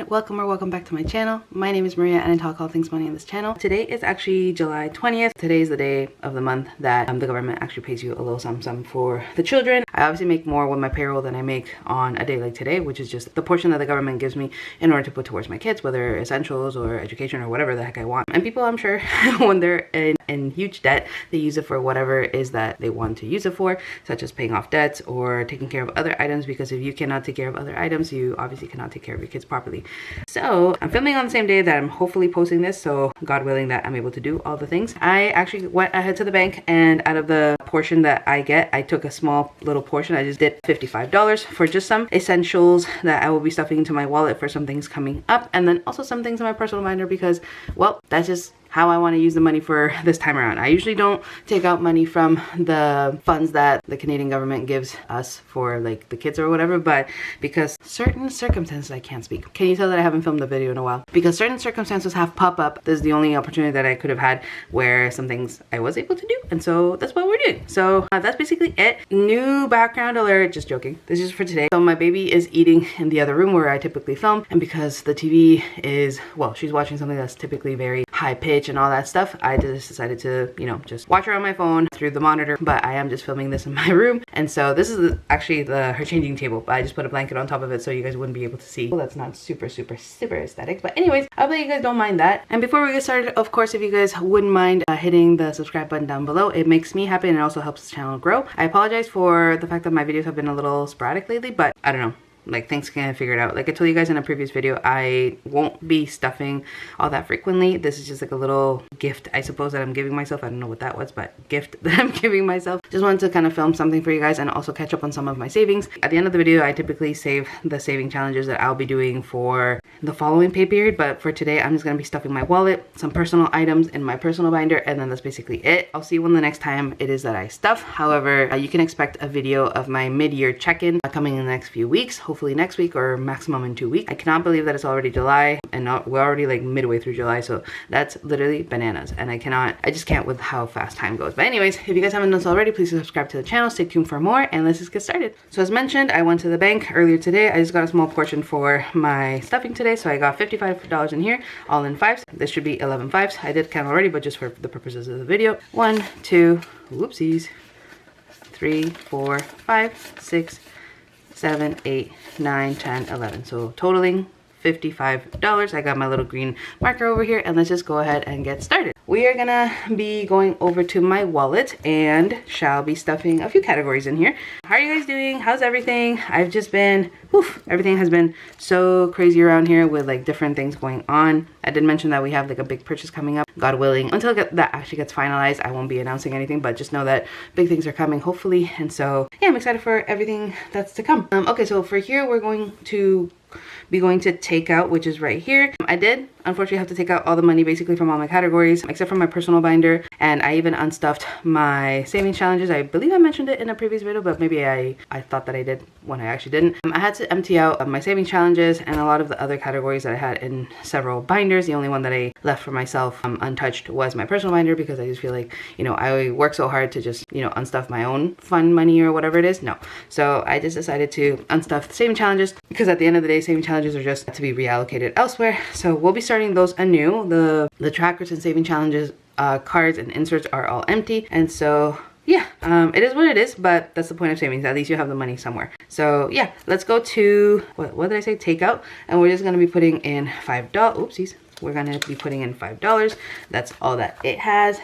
welcome or welcome back to my channel. My name is Maria and I talk all things money on this channel. Today is actually July 20th. Today is the day of the month that the government actually pays you a little something for the children. I obviously make more with my payroll than I make on a day like today, which is just the portion that the government gives me in order to put towards my kids, whether essentials or education or whatever the heck I want. And people, I'm sure, when they're in huge debt, they use it for whatever it is that they want to use it for, such as paying off debts or taking care of other items, because if you cannot take care of other items, you obviously cannot take care of your kids properly. So I'm filming on the same day that I'm hopefully posting this, so God willing that I'm able to do all the things. I actually went ahead to the bank, and out of the portion that I get, I took a small little portion. I just did $55 for just some essentials that I will be stuffing into my wallet for some things coming up, and then also some things in my personal binder because, well, that's just how I want to use the money for this time around. I usually don't take out money from the funds that the Canadian government gives us for like the kids or whatever, but because certain circumstances, I can't speak. Can you tell that I haven't filmed a video in a while? Because certain circumstances have popped up. This is the only opportunity that I could have had where some things I was able to do, and so that's what we're doing. So that's basically it. New background alert, just joking. This is for today. So my baby is eating in the other room where I typically film, and because the TV is, well, she's watching something that's typically very high pitch and all that stuff, I just decided to, you know, just watch her on my phone through the monitor, but I am just filming this in my room. And so this is actually her changing table, but I just put a blanket on top of it so you guys wouldn't be able to see. Well, that's not super aesthetic, but anyways, I hope that you guys don't mind that. And before we get started, of course, if you guys wouldn't mind hitting the subscribe button down below, it makes me happy and it also helps the channel grow. I apologize for the fact that my videos have been a little sporadic lately, but I don't know, like things can figure it out. Like I told you guys in a previous video, I won't be stuffing all that frequently. This is just like a little gift, I suppose, that I'm giving myself. I don't know what that was, but gift that I'm giving myself. Just wanted to kind of film something for you guys and also catch up on some of my savings. At the end of the video, I typically save the saving challenges that I'll be doing for the following pay period, but for today, I'm just gonna be stuffing my wallet, some personal items in my personal binder, and then that's basically it. I'll see you when the next time it is that I stuff. However, you can expect a video of my mid-year check-in coming in the next few weeks. Hopefully next week or maximum in 2 weeks. I cannot believe that it's already July and we're already like midway through July, so that's literally bananas, and I just can't with how fast time goes. But anyways, if you guys haven't done so already, please subscribe to the channel, stay tuned for more, and let's just get started. So as mentioned, I went to the bank earlier today. I just got a small portion for my stuffing today, so I got $55 in here, all in fives. This should be 11 fives. I did count already, but just for the purposes of the video. 1, 2, whoopsies, 3, 4, 5, 6, 7, 8, 9, 10, 11. So totaling $55. I got my little green marker over here, and let's just go ahead and get started. We are gonna be going over to my wallet and shall be stuffing a few categories in here. How are you guys doing? How's everything? I've just been, everything has been so crazy around here with like different things going on. I did mention that we have like a big purchase coming up. God willing, until that actually gets finalized, I won't be announcing anything, but just know that big things are coming, hopefully. And so yeah, I'm excited for everything that's to come. Okay, so for here, we're going to be going to take out, which is right here. I did unfortunately have to take out all the money basically from all my categories except for my personal binder, and I even unstuffed my savings challenges. I believe I mentioned it in a previous video, but maybe I thought that I did when I actually didn't. I had to empty out my savings challenges and a lot of the other categories that I had in several binders. The only one that I left for myself untouched was my personal binder, because I just feel like, you know, I work so hard to just, you know, unstuff my own fun money or whatever it is. No, so I just decided to unstuff the saving challenges, because at the end of the day, saving challenges are just to be reallocated elsewhere. So we'll be starting those anew. The trackers and saving challenges cards and inserts are all empty, and so yeah, it is what it is, but that's the point of savings. At least you have the money somewhere. So yeah, let's go to what did I say, takeout, and we're just gonna be putting in $5. Oopsies, we're gonna be putting in $5. That's all that it has.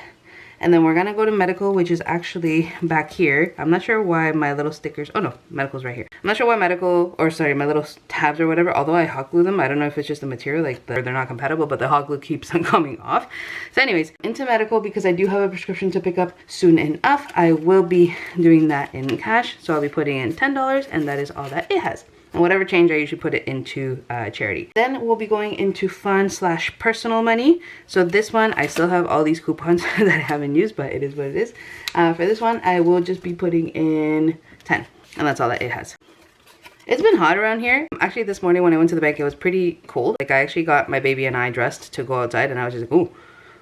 And then we're gonna go to medical, which is actually back here. I'm not sure why my little stickers, oh no, medical's right here. I'm not sure why medical, or sorry, my little tabs or whatever, although I hot glue them, I don't know if it's just the material, like they're not compatible, but the hot glue keeps on coming off. So anyways, into medical, because I do have a prescription to pick up soon enough, I will be doing that in cash. So I'll be putting in $10, and that is all that it has. And whatever change, I usually put it into charity. Then we'll be going into fun/personal money. So this one, I still have all these coupons that I haven't used, but it is what it is. For this one, I will just be putting in 10, and that's all that it has. It's been hot around here. Actually, this morning when I went to the bank, it was pretty cold. Like I actually got my baby and I dressed to go outside, and I was just like, ooh,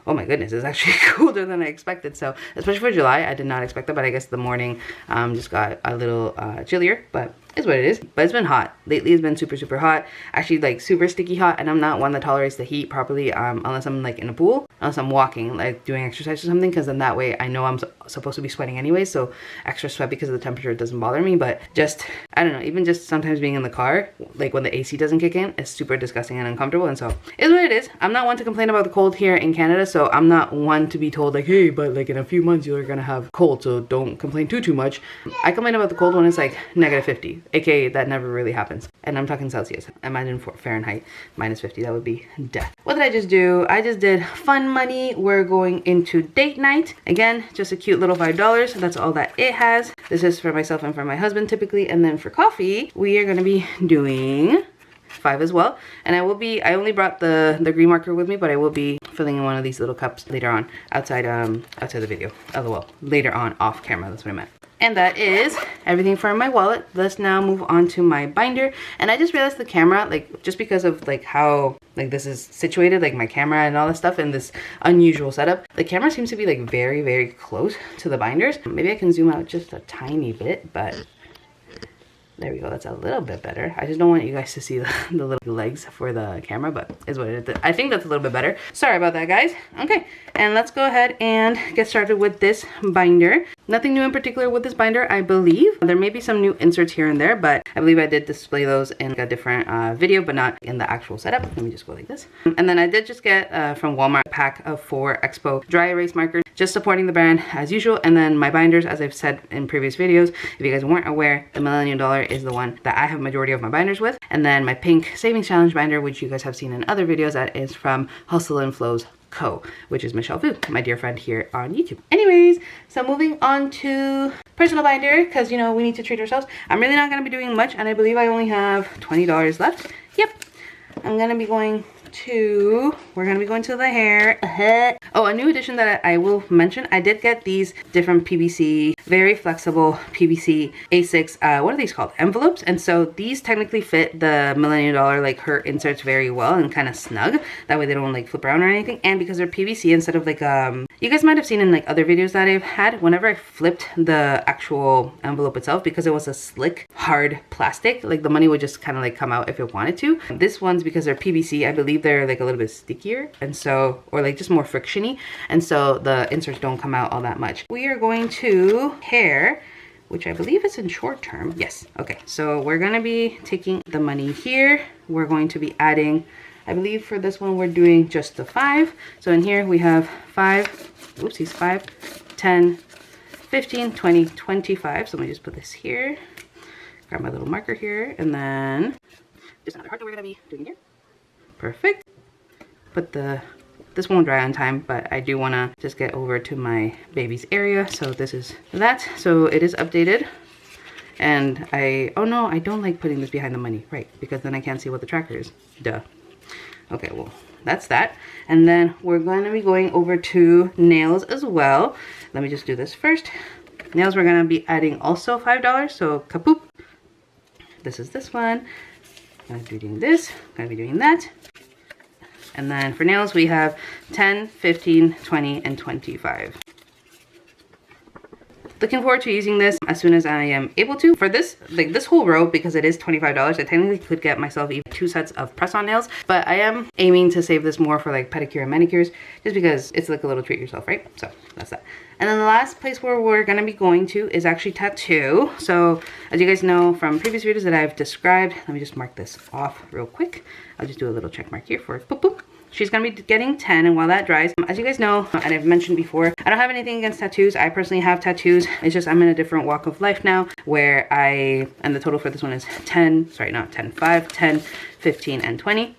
oh my goodness, it's actually colder than I expected. So especially for July, I did not expect that, but I guess the morning just got a little chillier. But is what it is. But it's been hot. Lately it's been super hot. Actually like super sticky hot, and I'm not one that tolerates the heat properly unless I'm like in a pool, unless I'm walking, like doing exercise or something, because then that way I know I'm supposed to be sweating anyway, so extra sweat because of the temperature doesn't bother me. But just, I don't know, even just sometimes being in the car, like when the AC doesn't kick in, it's super disgusting and uncomfortable. And so it's what it is. I'm not one to complain about the cold here in Canada, so I'm not one to be told like, hey, but like in a few months you're gonna have cold, so don't complain too much. I complain about the cold when it's like -50, aka that never really happens. And I'm talking Celsius. Imagine for Fahrenheit, -50, that would be death. What did I just do? I just did fun money. We're going into date night. Again, just a cute little $5. That's all that it has. This is for myself and for my husband typically. And then for coffee, we are gonna be doing 5 as well. And I only brought the green marker with me, but I will be filling in one of these little cups later on outside the video. LOL. Later on off camera, that's what I meant. And that is everything for my wallet. Let's now move on to my binder. And I just realized the camera, like just because of like how like this is situated, like my camera and all that stuff in this unusual setup, the camera seems to be like very close to the binders. Maybe I can zoom out just a tiny bit, but there we go, that's a little bit better. I just don't want you guys to see the little legs for the camera, but it's what it is. I think that's a little bit better. Sorry about that, guys. Okay, and let's go ahead and get started with this binder. Nothing new in particular with this binder, I believe. There may be some new inserts here and there, but I believe I did display those in a different video, but not in the actual setup. Let me just go like this. And then I did just get from Walmart a pack of 4 Expo dry erase markers, just supporting the brand as usual. And then my binders, as I've said in previous videos, if you guys weren't aware, the Millennium Dollar is the one that I have majority of my binders with. And then my pink Savings Challenge binder, which you guys have seen in other videos, that is from Hustle and Flows Co, which is Michelle Fu, my dear friend here on YouTube. Anyways, so moving on to personal binder, because you know we need to treat ourselves. I'm really not going to be doing much, and I believe I only have $20 left. Yep, I'm going to be going to, we're going to be going to the hair. Oh, a new addition that I will mention, I did get these different PVC, very flexible PVC A6, what are these called? Envelopes. And so these technically fit the Millennium Dollar, like her inserts very well and kind of snug. That way they don't like flip around or anything. And because they're PVC instead of like, you guys might have seen in like other videos that I've had, whenever I flipped the actual envelope itself, because it was a slick, hard plastic, like the money would just kind of like come out if it wanted to. This one's, because they're PVC, I believe they're like a little bit stickier, and so, or like just more frictiony, and so the inserts don't come out all that much. We are going to hair, which I believe is in short term. Yes. Okay, so we're gonna be taking the money here. We're going to be adding, I believe for this one we're doing just the 5. So in here we have 5, oopsies, 5, 10, 15, 20, 25. So let me just put this here, grab my little marker here, and then just another heart that we're gonna be doing here. Perfect. Put this won't dry on time, but I do want to just get over to my baby's area. So this is that. So it is updated. And oh no, I don't like putting this behind the money, right? Because then I can't see what the tracker is. Duh. Okay, well, that's that. And then we're going to be going over to nails as well. Let me just do this first. Nails, we're going to be adding also $5. So kapoop. This is this one. I'm going to be doing this. I'm going to be doing that. And then for nails, we have 10, 15, 20, and 25. Looking forward to using this as soon as I am able to. For this, like this whole row, because it is $25, I technically could get myself even 2 sets of press-on nails, but I am aiming to save this more for like pedicure and manicures, just because it's like a little treat yourself, right? So that's that. And then the last place where we're gonna be going to is actually tattoo. So as you guys know from previous videos that I've described, let me just mark this off real quick. I'll just do a little check mark here for boop boop. She's gonna be getting 10, and while that dries, as you guys know, and I've mentioned before, I don't have anything against tattoos. I personally have tattoos. It's just I'm in a different walk of life now, where and the total for this one is 10, sorry, not 10, 5, 10, 15, and 20.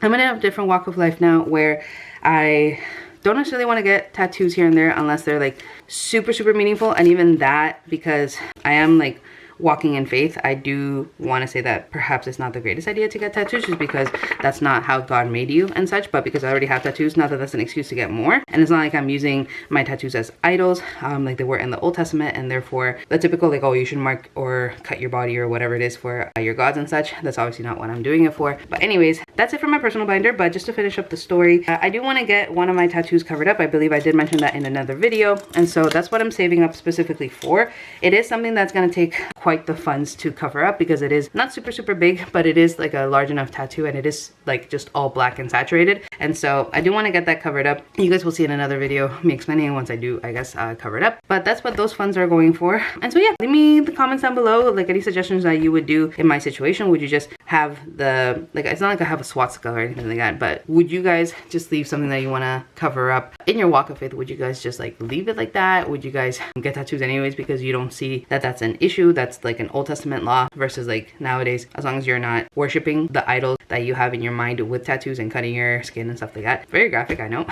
I'm in a different walk of life now where I don't necessarily want to get tattoos here and there unless they're like super meaningful, and even that, because I am like walking in faith, I do want to say that perhaps it's not the greatest idea to get tattoos, just because that's not how God made you and such. But because I already have tattoos, not that that's an excuse to get more. And it's not like I'm using my tattoos as idols, like they were in the Old Testament, and therefore the typical like, oh, you should mark or cut your body or whatever it is for your gods and such. That's obviously not what I'm doing it for. But anyways, that's it for my personal binder. But just to finish up the story, I do want to get one of my tattoos covered up. I believe I did mention that in another video, and so that's what I'm saving up specifically for. It is something that's going to take quite the funds to cover up, because it is not super big, but it is like a large enough tattoo, and it is like just all black and saturated. And so I do want to get that covered up. You guys will see in another video me explaining once I do, I guess, cover it up. But that's what those funds are going for. And so yeah, leave me the comments down below, like any suggestions that you would do in my situation. Would you just have the, like, it's not like I have a swastika or anything like that, but would you guys just leave something that you want to cover up in your walk of faith? Would you guys just like leave it like that? Would you guys get tattoos anyways because you don't see that that's an issue, that's like an Old Testament law, versus like nowadays, as long as you're not worshiping the idols that you have in your mind with tattoos and cutting your skin and stuff like that? Very graphic, I know.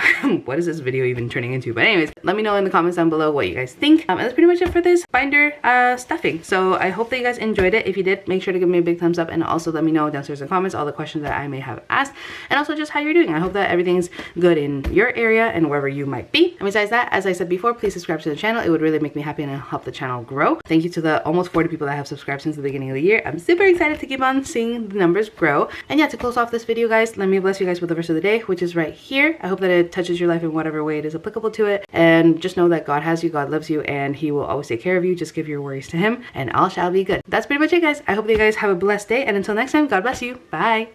What is this video even turning into? But anyways, let me know in the comments down below what you guys think. And that's pretty much it for this binder stuffing. So I hope that you guys enjoyed it. If you did, make sure to give me a big thumbs up, and also let me know downstairs in the comments all the questions that I may have asked, and also just how you're doing. I hope that everything's good in your area and wherever you might be. And besides that, as I said before, please subscribe to the channel. It would really make me happy and help the channel grow. Thank you to the almost 40 people that have subscribed since the beginning of the year. I'm super excited to keep on seeing the numbers grow. And yeah, to close off this video, guys, let me bless you guys with the verse of the day, which is right here. I hope that it touches your life in whatever way it is applicable to it. And just know that God has you, God loves you, and he will always take care of you. Just give your worries to him and all shall be good. That's pretty much it, guys. I hope that you guys have a blessed day, and until next time, God bless you. Bye.